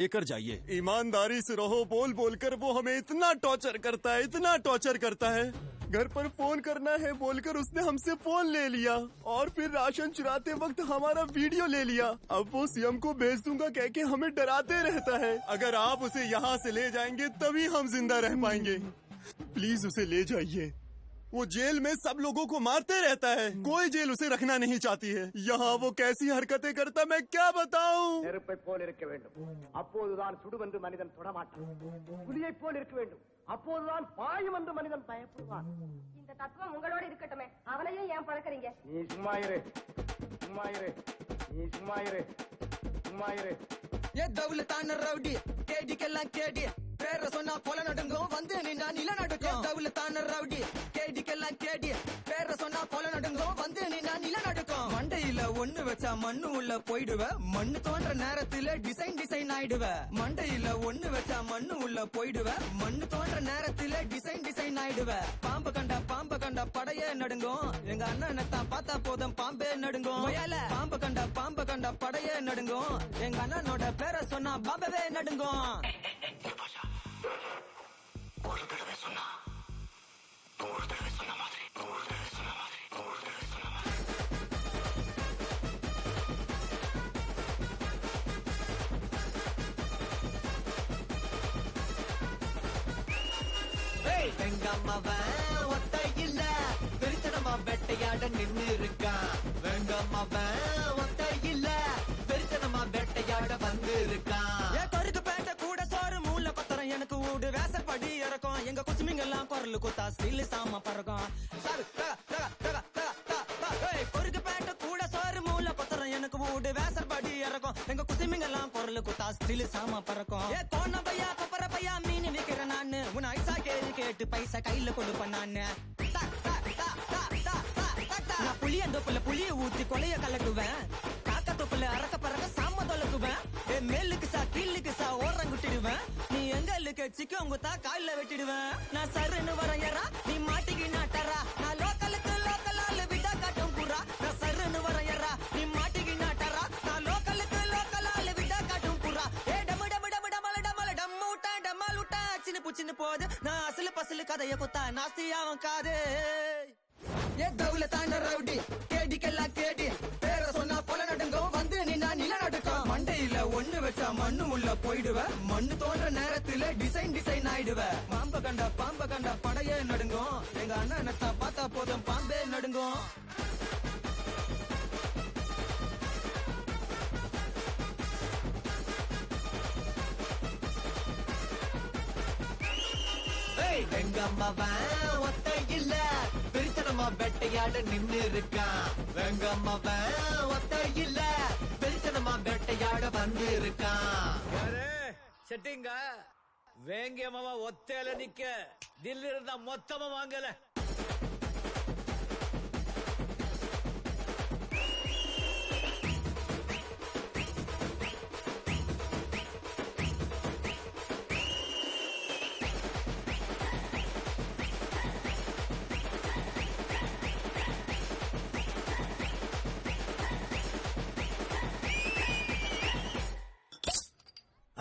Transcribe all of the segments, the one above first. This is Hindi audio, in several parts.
लेकर जाइए। ईमानदारी से रहो, बोल बोल कर वो हमें इतना टॉर्चर करता है, इतना टॉर्चर करता है। घर पर फोन करना है बोलकर उसने हमसे फोन ले लिया और फिर राशन चुराते वक्त हमारा वीडियो ले लिया। अब वो सीएम को भेज दूंगा कह के हमें डराते रहता है। अगर आप उसे यहाँ से ले जाएंगे तभी हम जिंदा रह पाएंगे। प्लीज उसे ले जाइए। वो जेल में सब लोगों को मारते रहता है, कोई जेल उसे रखना नहीं चाहती है। यहाँ वो कैसी हरकतें करता मैं क्या बताऊँ। நெருப்பை போல் இருக்க வேண்டும், அப்போதுதான் சுடுவென்று மனிதன் தொடமாட்டான். புலியை போல் இருக்க வேண்டும், அப்போதுதான் பாயும் என்று மனிதன் பயப்படுவான். இந்த தத்துவம் உங்களோட இருக்கட்டுமே, அவனையும் ஏன் பழக்கறீங்க? நீ சும்மா இரு, சும்மா இரு, நீ சும்மா இரு, சும்மா இரு. ஏ தவுலத்தான ரவுடி கேடிக்கெல்லாம் கேடி பேர சொன்னா கொலை நடுங்கும் வந்து நின்னா நில நடுக்கும். தவுலத்தான ரவுடி கேடிக்கெல்லாம் கேடி பேர சொன்னா கொலை நடுங்கும் வந்து நின்னா நில நடுக்கும். மண்டையில ஒண்ணு வச்சா மண்ணு உள்ள போயிடுவ, மண்ணு தோன்ற நேரத்துல டிசைன் ஆயிடுவ. மண்டையில ஒண்ணு வச்சா மண்ணு உள்ள போயிடுவ, மண்ணு தோன்ற நேரத்துல டிசைன் ஆயிடுவ. பாம்பு கண்டா படைய நடுங்கும், எங்க அண்ணன் தான் பார்த்தா போதும் பாம்பே நடுங்கும். பாம்பு கண்டா படைய நடுங்கும், எங்க அண்ணனோட பேரை சொன்னா பாம்பவே நடுங்கும். ஒரு தடவை சொன்னா 100 தடவை சொன்ன மாதிரி, 100 தடவை சொன்ன மாதிரி, 100 தடவை சொன்ன மாதிரி. வெங்கம்மாவன் ஒத்தை இல்ல, வெறித்தனமா வேட்டையாட நின்னு இருக்கான். வெங்கம்மாவன் ஒத்தை இல்ல, வெறித்தனமா வேட்டையாட வந்து இருக்கான். கருக்கு பேட்ட கூட சோறு மூல பத்திரம் எனக்கு ஊடு வேசப்படி இறக்கும். எங்க குசுமிங்க எல்லாம் குரல் குத்தா ஸ்டீல் சாம பறக்கும். கொருக்கு பேட்ட கூட சோறு மூல பத்திரம் எனக்கு ஊடு வேசப்படி இறக்கும். எங்க குசுமிங்க எல்லாம் குரல் குத்தா ஸ்டீல் சாம பறக்கும். ஏ கோன பையா கொப்பர பையா மீன் விக்கிறேன் நானு, உன் ஐசா கேட்டு பைசா கையில கொடுப்பேன் நானு. நான் புளியந்தோப்புல புளிய ஊத்தி கொலைய கலக்குவேன், காக்க தொப்புல அரக்க பறக்க சாம தொலக்குவேன். மேலுக்கு சா கீழுக்கு சா ஓரங்குட்டிடுவேன், நீ எங்களுக்கு சிக்கம் குத்தா காலில வெட்டிடுவேன். நான் சருன்னு வரையறா நீ மாட்டிக்கு நாட்டறா, நான் லோக்கலுக்கு லோக்கலால விடா காட்டும் புறா. நான் சருன்னு வரையறா நீ மாட்டிக்கு நாட்டறா, நான் லோக்கலுக்கு லோக்கலால விடா காட்டும் புறா. ஏ டமு டமு டமு டமல டமல டம்முட்டா டமலுட்டா சின்ன போது நான் அசலு பசலு கதைய குத்தா நாஸ்தியாவும் காது. ஏ தவுலத்தான ரவுடி கேடிக்கெல்லாம் கேடி பேர சொன்னா கொலை நடுங்கும் வந்து நின்னா நில நடுக்கும். மண்டையில ஒண்ணு வச்சா மண்ணு உள்ள போயிடுவ, மண்ணு தோன்ற நேரத்துல டிசைன் ஆயிடுவ. பாம்பு கண்டா படைய நடுங்கும், எங்க அண்ணன் பார்த்தா போதும் பாம்பே நடுங்கும். வெங்கம்மாவன் ஒத்தை இல்ல, வெறித்தனமா வேட்டையாட நின்னு இருக்கான். வெங்கம்மாவன் ஒத்தை இல்ல, வெறித்தனமா வேட்டையாட வந்து இருக்கான். செட்டிங்க வேங்கியமாவா ஒத்தையில நிக்க தில்லி இருந்தா மொத்தமா வாங்கல.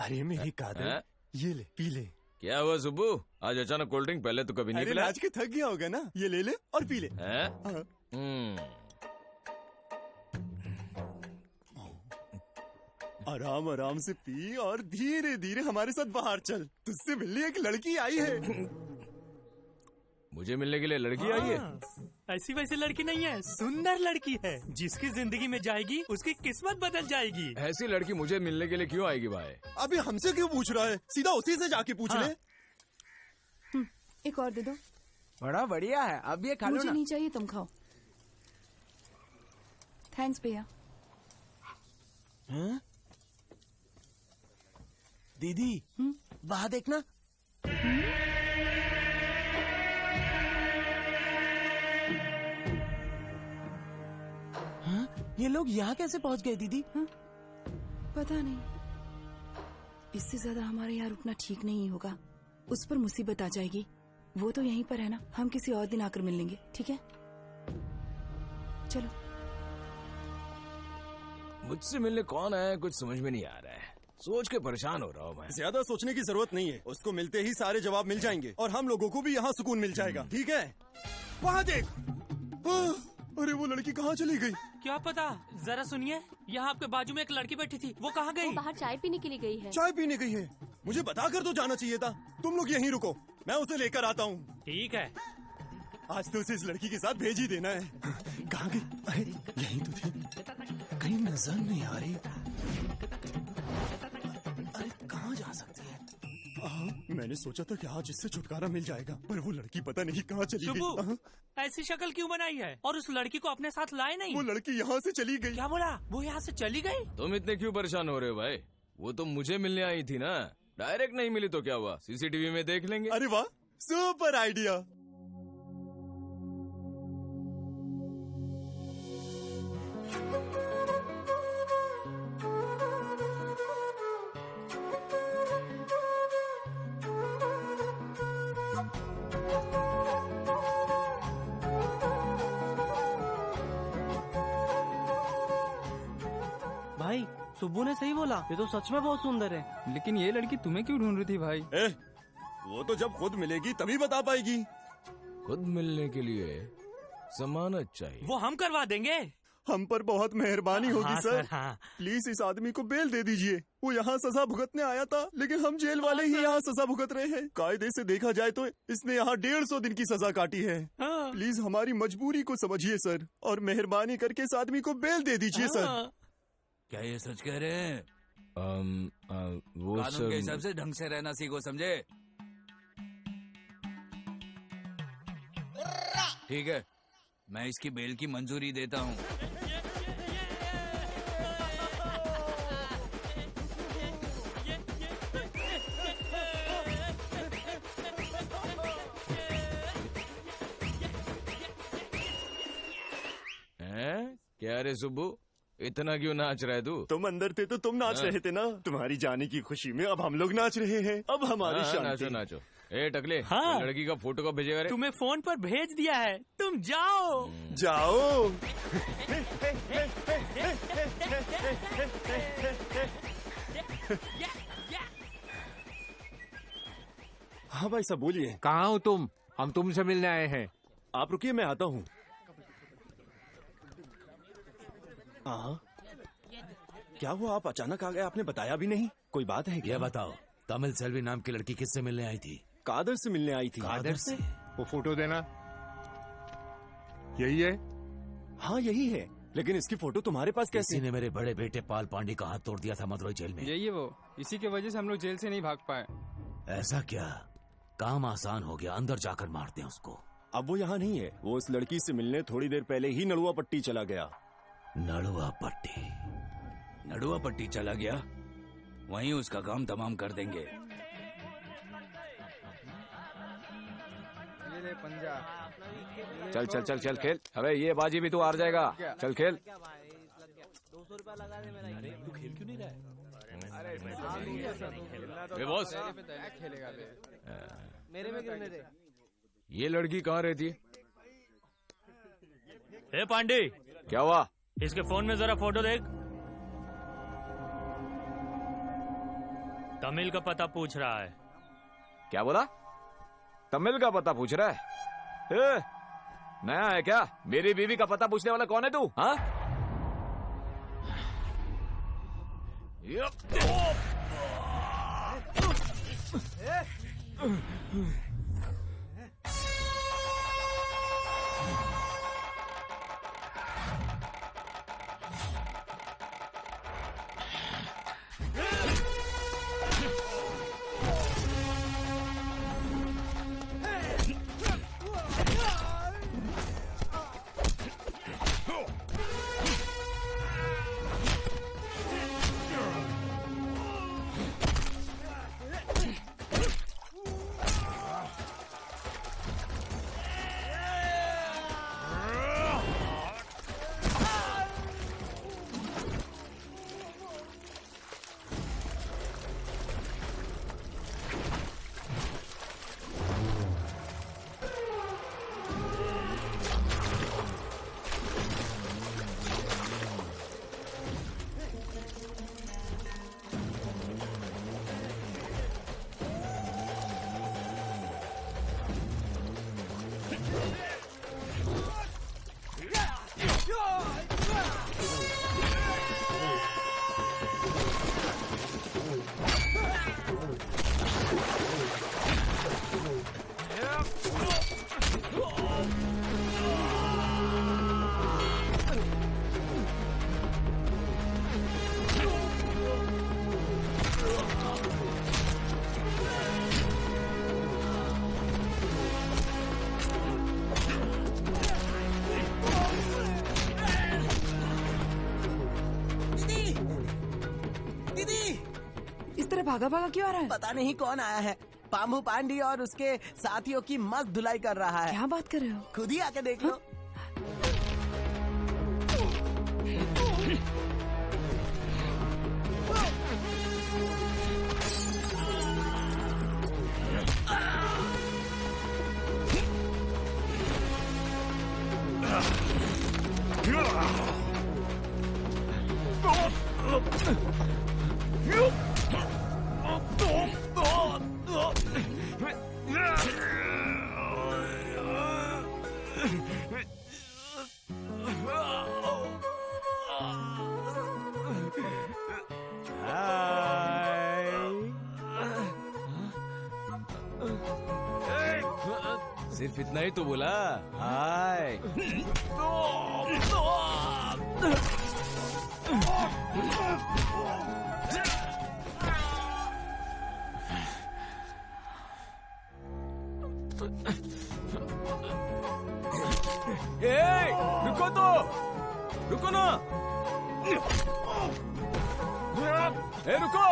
अरे मेरी कादर, ये ले पी ले। क्या हुआ सुब्बू, आज अचानक कोल्ड ड्रिंक? पहले तो कभी नहीं अरे पिला। आज के थक गया होगा ना, ये ले ले और पी ले। हैं? आराम आराम से पी और धीरे धीरे हमारे साथ बाहर चल। तुझसे मिलने एक लड़की आई है। मुझे मिलने के लिए लड़की आई है? ऐसी वैसी लड़की नहीं है, सुंदर लड़की है, जिसकी जिंदगी में जाएगी उसकी किस्मत बदल जाएगी। ऐसी लड़की मुझे मिलने के लिए क्यों आएगी भाई? अभी हमसे क्यों पूछ रहा है, सीधा उसी से जाके पूछ ले। एक और दे दो। बड़ा बढ़िया है, अब ये खा लो मुझे ना। नहीं चाहिए, तुम खाओ। थैंक्स भैया। दीदी वहाँ देखना। ये लोग यहाँ कैसे पहुँच गए दीदी? पता नहीं, इससे ज्यादा हमारे यहाँ रुकना ठीक नहीं होगा। उस पर मुसीबत आ जाएगी। वो तो यहीं पर है ना, हम किसी और दिन आकर मिल लेंगे, ठीक है? चलो। मुझसे मिलने कौन आया, कुछ समझ में नहीं आ रहा है। सोच के परेशान हो रहा हूँ मैं। ज्यादा सोचने की जरूरत नहीं है, उसको मिलते ही सारे जवाब मिल जाएंगे और हम लोगों को भी यहाँ सुकून मिल जाएगा। ठीक है, वहाँ देख। अरे वो लड़की कहाँ चली गई? क्या पता, जरा सुनिए। यहाँ आपके बाजू में एक लड़की बैठी थी, वो कहाँ गई? बाहर चाय पीने के लिए गई है। चाय पीने गई है? मुझे बताकर तो जाना चाहिए था। तुम लोग यहीं रुको, मैं उसे लेकर आता हूँ। ठीक है। आज तो उसे इस लड़की के साथ भेज ही देना है। कहाँ गई? अरे यहीं तो थी, कहीं नजर नहीं आ रही। अरे कहाँ जा सकती है? मैंने सोचा था कि आज इससे छुटकारा मिल जाएगा, पर वो लड़की पता नहीं कहाँ चली गई। शुभू, ऐसी शक्ल क्यों बनाई है? और उस लड़की को अपने साथ लाए नहीं? वो लड़की यहाँ से चली गई। क्या बोला? वो यहाँ से चली गई? तुम इतने क्यों परेशान हो रहे हो भाई? वो तो मुझे मिलने आई थी ना, डायरेक्ट नहीं मिली तो क्या हुआ, सीसीटीवी में देख लेंगे। अरे वाह, सुपर आइडिया। भाई सुब्बू ने सही बोला, ये तो सच में बहुत सुंदर है। लेकिन ये लड़की तुम्हें क्यों ढूंढ रही थी भाई? वो तो जब खुद मिलेगी तभी बता पाएगी। खुद मिलने के लिए जमानत चाहिए। वो हम करवा देंगे। हम पर बहुत मेहरबानी होगी हाँ, सर। हाँ। प्लीज इस आदमी को बेल दे दीजिए। वो यहाँ सजा भुगतने आया था, लेकिन हम जेल वाले ही यहाँ सजा भुगत रहे हैं। कायदे से देखा जाए तो इसने यहाँ 150 दिन की सजा काटी है। हाँ। प्लीज हमारी मजबूरी को समझिए सर, और मेहरबानी करके इस आदमी को बेल दे दीजिए सर। हाँ। क्या ये सच कह रहे हैं? वो कानून के हिसाब से ढंग से रहना सीखो, समझे? ठीक है, मैं इसकी बेल की मंजूरी देता हूँ। क्या रे सुब्बू, इतना क्यों नाच रहा है तू? तुम अंदर थे तो तुम नाच रहे थे ना। तुम्हारी जाने की खुशी में अब हम लोग नाच रहे हैं। अब हमारी शांति। नाचो नाचो। ए टकले, हाँ। वो लड़की का फोटो कब भेजेगा रे? तुम्हें फोन पर भेज दिया है, तुम जाओ। जाओ। हाँ भाई साहब बोलिए। कहाँ हो तुम? हम तुमसे मिलने आए हैं। आप रुकिए, मैं आता हूँ। हाँ, क्या हुआ, आप अचानक आ गए? आपने बताया भी नहीं। कोई बात है क्या? ये बताओ, तमिल सेल्वी नाम की लड़की किससे मिलने आई थी? कादर से मिलने आई थी। कादर से? वो फोटो देना। यही है? हाँ यही है, लेकिन इसकी फोटो तुम्हारे पास कैसे? किसी ने मेरे बड़े बेटे पाल पांडे का हाथ तोड़ दिया था मदुरई जेल में। यही है वो, इसी की वजह से हम लोग जेल से नहीं भाग पाए। ऐसा क्या? काम आसान हो गया, अंदर जाकर मारते हैं उसको। अब वो यहाँ नहीं है। वो इस लड़की से मिलने थोड़ी देर पहले ही नड़ुआ पट्टी चला गया। नड़ुआ पट्टी? नड़ुआ पट्टी चला गया, वहीं उसका काम तमाम कर देंगे। ये ले पंजा। चल चल चल चल खेल। अबे ये बाजी भी तू हार जाएगा। चल खेल। 200 रुपया लगा दे मेरा। अरे तू खेल क्यों नहीं रहा है? ए बॉस, खेलेगा मेरे में गिरने दे। ये लड़की कहाँ रहती है? ए पांडे, क्या हुआ? इसके फोन में जरा फोटो देख। तमिल का पता पूछ रहा है। क्या बोला? तमिल का पता पूछ रहा है? नया है क्या? मेरी बीवी का पता पूछने वाला कौन है तू? हाँ? भागा भागा क्यों आ रहा है? पता नहीं कौन आया है। पामू पांडी और उसके साथियों की मस्त धुलाई कर रहा है। क्या बात कर रहे हो? खुद ही आके देख लो। सिर्फ इतना ही तो बोला। हाय। ए, रुको ना। ए, रुको।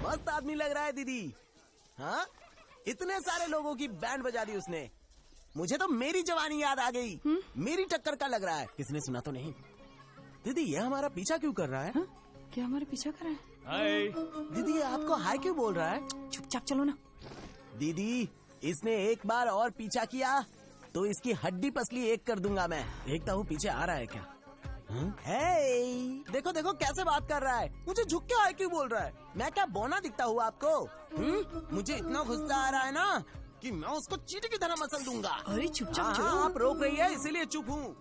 मस्त आदमी लग रहा है दीदी। हाँ, इतने सारे लोगों की बैंड बजा दी उसने। मुझे तो मेरी जवानी याद आ गई। मेरी टक्कर का लग रहा है। किसने सुना तो नहीं? दीदी ये हमारा पीछा क्यों कर रहा है? हाँ? क्या हमारा पीछा कर रहा है? हाय। दीदी ये आपको हाय क्यों बोल रहा है? चुपचाप चलो ना। दीदी इसने एक बार और पीछा किया तो इसकी हड्डी पसली एक कर दूंगा मैं। देखता हूँ पीछे आ रहा है क्या। हे, देखो देखो कैसे बात कर रहा है। मुझे झुक के हाय क्यों बोल रहा है? मैं क्या बौना दिखता हूँ आपको? मुझे इतना गुस्सा आ रहा है ना कि मैं उसको चींटी की तरह मसल दूंगा। अरे चुपचाप चलो। हाँ, आप रोक रही है इसीलिए चुप हूँ।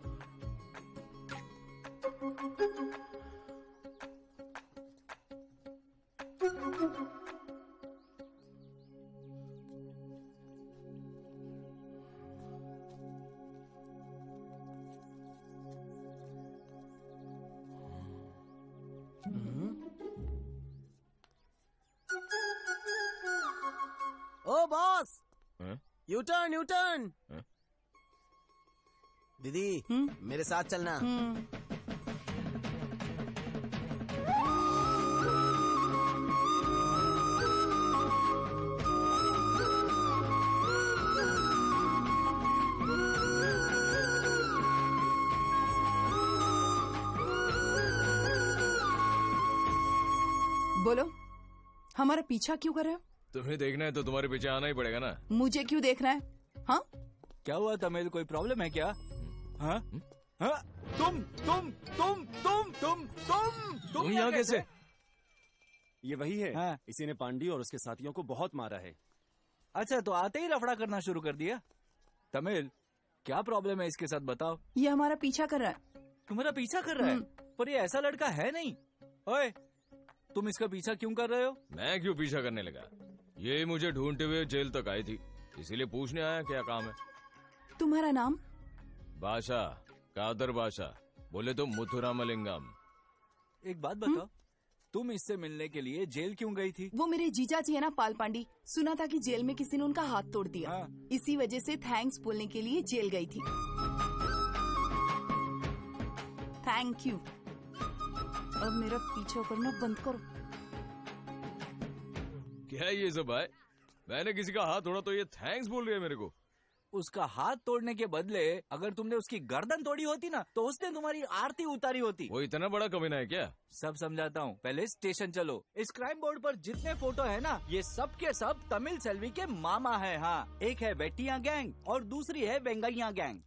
ओ बॉस, यू टर्न। दीदी मेरे साथ चलना। बोलो, हमारा पीछा क्यों कर रहे हो? तुम्हें देखना है तो तुम्हारे पीछे आना ही पड़ेगा ना। मुझे क्यों देखना है? हाँ, क्या हुआ तमिल, कोई प्रॉब्लम है क्या? हाँ? हाँ? तुम यहाँ कैसे? ये वही है। हाँ। इसी ने पांडी और उसके साथियों को बहुत मारा है। अच्छा, तो आते ही लफड़ा करना शुरू कर दिया। तमिल, क्या प्रॉब्लम है इसके साथ बताओ। ये हमारा पीछा कर रहा है। तुम्हारा पीछा कर रहा है? पर ये ऐसा लड़का है नहीं। ओए, तुम इसका पीछा क्यों कर रहे हो? मैं क्यों पीछा करने लगा? ये मुझे ढूंढते हुए जेल तक आई थी, इसीलिए पूछने आया क्या काम है। तुम्हारा नाम? बादशाह, कादर बादशाह, बोले तो मुथुरामलिंगम। एक बात बताओ, तुम इससे मिलने के लिए जेल क्यों गई थी? वो मेरे जीजा जी है ना पाल पांडी, सुना था कि जेल में किसी ने उनका हाथ तोड़ दिया। हाँ। इसी वजह से थैंक्स बोलने के लिए जेल गई थी। Thank you. अब मेरा पीछा करना बंद करो। क्या है ये सब भाई? मैंने किसी का हाथ तोड़ा तो ये थैंक्स बोल रही है मेरे को। उसका हाथ तोड़ने के बदले अगर तुमने उसकी गर्दन तोड़ी होती ना, तो उसने तुम्हारी आरती उतारी होती। वो इतना बड़ा कमीना है क्या? सब समझाता हूँ, पहले स्टेशन चलो। इस क्राइम बोर्ड पर जितने फोटो है ना, ये सब के सब तमिल सेल्वी के मामा है। हाँ, एक है वेट्टिया गैंग और दूसरी है वेंगैया गैंग।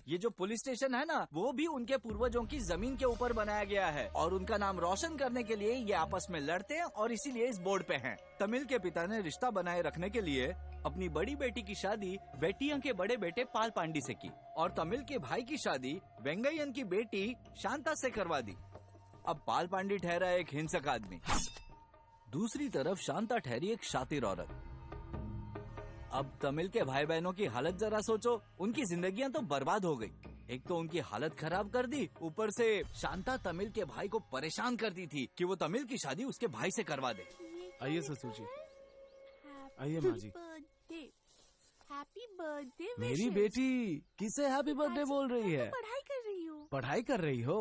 ये जो पुलिस स्टेशन है ना, वो भी उनके पूर्वजों की जमीन के ऊपर बनाया गया है और उनका नाम रोशन करने के लिए ये आपस में लड़ते हैं और इसीलिए इस बोर्ड पे हैं। तमिल के पिता ने रिश्ता बनाए रखने के लिए अपनी बड़ी बेटी की शादी वेट्टिया के बड़े बेटे पाल पांडी से की और तमिल के भाई की शादी वेंगैयन की बेटी शांता से करवा दी। अब पाल पांडी ठहरा एक हिंसक आदमी, दूसरी तरफ शांता ठहरी एक शातिर औरत। अब तमिल के भाई बहनों की हालत जरा सोचो, उनकी जिंदगियां तो बर्बाद हो गई। एक तो उनकी हालत खराब कर दी, ऊपर से शांता तमिल के भाई को परेशान करती थी कि वो तमिल की शादी उसके भाई से करवा दे। आइए ससुर जी, आइए माँ जी। Happy birthday. मेरी बेटी किसे हैप्पी बर्थडे बोल रही है? पढ़ाई कर रही हूँ। पढ़ाई कर रही हो?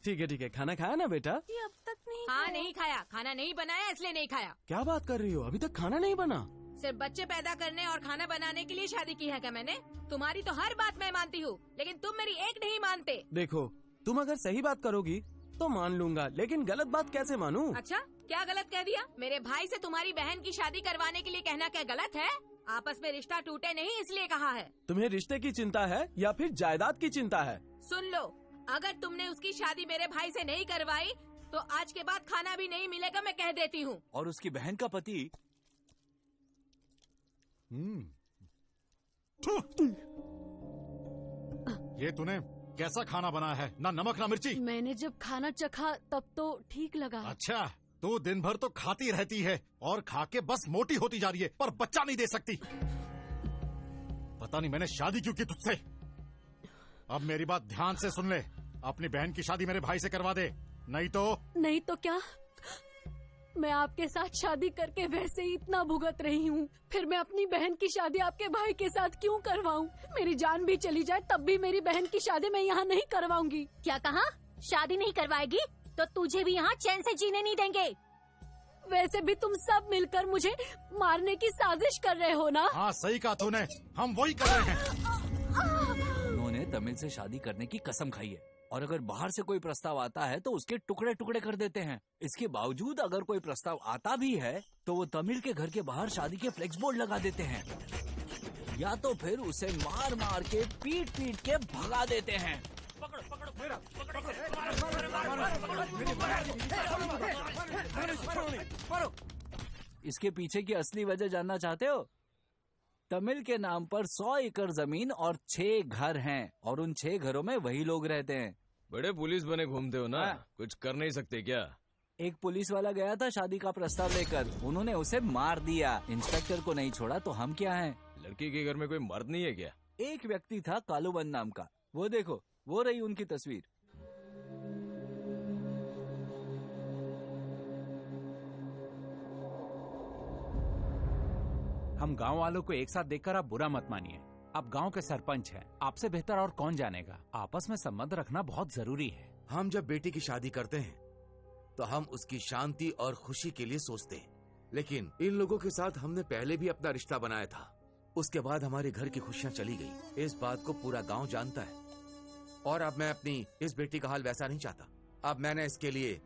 ठीक है, खाना खाया ना बेटा? ये अब तक नहीं हाँ नहीं खाया, खाना नहीं बनाया इसलिए नहीं खाया। क्या बात कर रही हो, अभी तक खाना नहीं बना? सिर्फ बच्चे पैदा करने और खाना बनाने के लिए शादी की है क्या मैंने? तुम्हारी तो हर बात मैं मानती हूँ, लेकिन तुम मेरी एक नहीं मानते। देखो, तुम अगर सही बात करोगी तो मान लूंगा, लेकिन गलत बात कैसे मानूं? अच्छा, क्या गलत कह दिया? मेरे भाई से तुम्हारी बहन की शादी करवाने के लिए कहना क्या गलत है? आपस में रिश्ता टूटे नहीं इसलिए कहा है। तुम्हें रिश्ते की चिंता है या फिर जायदाद की चिंता है? सुन लो, अगर तुमने उसकी शादी मेरे भाई से नहीं करवाई तो आज के बाद खाना भी नहीं मिलेगा, मैं कह देती हूँ। और उसकी बहन का पति ये तूने कैसा खाना बनाया है? ना नमक ना मिर्ची। मैंने जब खाना चखा तब तो ठीक लगा। अच्छा, तू दिन भर तो खाती रहती है और खा के बस मोटी होती जा रही है, पर बच्चा नहीं दे सकती। पता नहीं मैंने शादी क्यों की तुझसे। अब मेरी बात ध्यान से सुन ले, अपनी बहन की शादी मेरे भाई से करवा दे, नहीं तो क्या? मैं आपके साथ शादी करके वैसे ही इतना भुगत रही हूँ, फिर मैं अपनी बहन की शादी आपके भाई के साथ क्यों करवाऊँ? मेरी जान भी चली जाए तब भी मेरी बहन की शादी मैं यहाँ नहीं करवाऊंगी। क्या कहा? शादी नहीं करवाएगी तो तुझे भी यहाँ चैन से जीने नहीं देंगे। वैसे भी तुम सब मिलकर मुझे मारने की साजिश कर रहे हो ना? हाँ सही कहा तूने, हम वही कर रहे हैं। उन्होंने तमिल से शादी करने की कसम खाई है और अगर बाहर से कोई प्रस्ताव आता है तो उसके टुकड़े टुकड़े कर देते हैं। इसके बावजूद अगर कोई प्रस्ताव आता भी है तो वो तमिल के घर के बाहर शादी के फ्लेक्स बोर्ड लगा देते हैं या तो फिर उसे मार मार के पीट पीट के भगा देते हैं। इसके पीछे की असली वजह जानना चाहते हो? तमिल के नाम पर 100 एकड़ जमीन और 6 घर हैं और उन 6 घरों में वही लोग रहते हैं। बड़े पुलिस बने घूमते हो ना, कुछ कर नहीं सकते क्या? एक पुलिस वाला गया था शादी का प्रस्ताव लेकर, उन्होंने उसे मार दिया। इंस्पेक्टर को नहीं छोड़ा तो हम क्या हैं? लड़की के घर में कोई मर्द नहीं है क्या? एक व्यक्ति था कालूबन नाम का, वो देखो, वो रही उनकी तस्वीर। हम गांव वालों को एक साथ देखकर आप बुरा मत मानिए। आप गांव के सरपंच हैं, आपसे बेहतर और कौन जानेगा। आपस में संबंध रखना बहुत जरूरी है। हम जब बेटी की शादी करते हैं तो हम उसकी शांति और खुशी के लिए सोचते हैं, लेकिन इन लोगों के साथ हमने पहले भी अपना रिश्ता बनाया था। उसके बाद हमारे घर की खुशियाँ चली गई। इस बात को पूरा गाँव जानता है और अब मैं अपनी इस बेटी का हाल वैसा नहीं चाहता। अब मैंने इसके लिए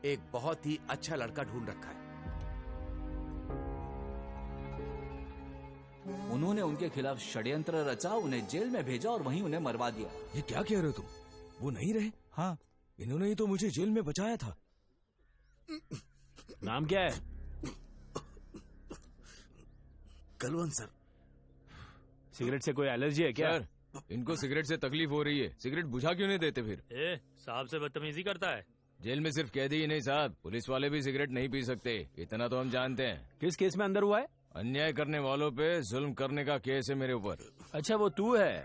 एक बहुत ही अच्छा लड़का ढूंढ रखा है। उन्होंने उनके खिलाफ षड्यंत्र रचा, उन्हें जेल में भेजा और वहीं उन्हें मरवा दिया। ये क्या कह रहे हो तुम? वो नहीं रहे? हाँ, इन्होंने ही तो मुझे जेल में बचाया था। नाम क्या है? कलवंत सर। सिगरेट से कोई एलर्जी है क्या? सर, इनको सिगरेट से तकलीफ हो रही है, सिगरेट बुझा क्यों नहीं देते फिर? साहब से बदतमीजी करता है। जेल में सिर्फ कैदी ही नहीं साहब, पुलिस वाले भी सिगरेट नहीं पी सकते, इतना तो हम जानते हैं। किस केस में अंदर हुआ है? अन्याय करने वालों पे जुल्म करने का केस है मेरे ऊपर। अच्छा, वो तू है?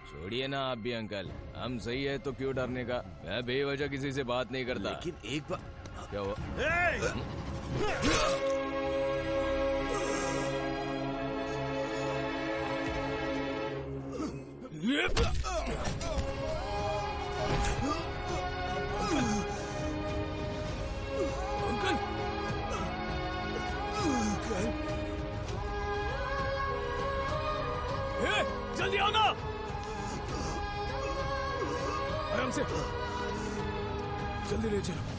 छोड़िए ना आप भी अंकल, हम सही है तो क्यों डरने का। मैं बेवजह किसी से बात नहीं करता। लेकिन एक बार क्या हुआ? जल्दी आओ ना, आराम से, जल्दी ले चलो।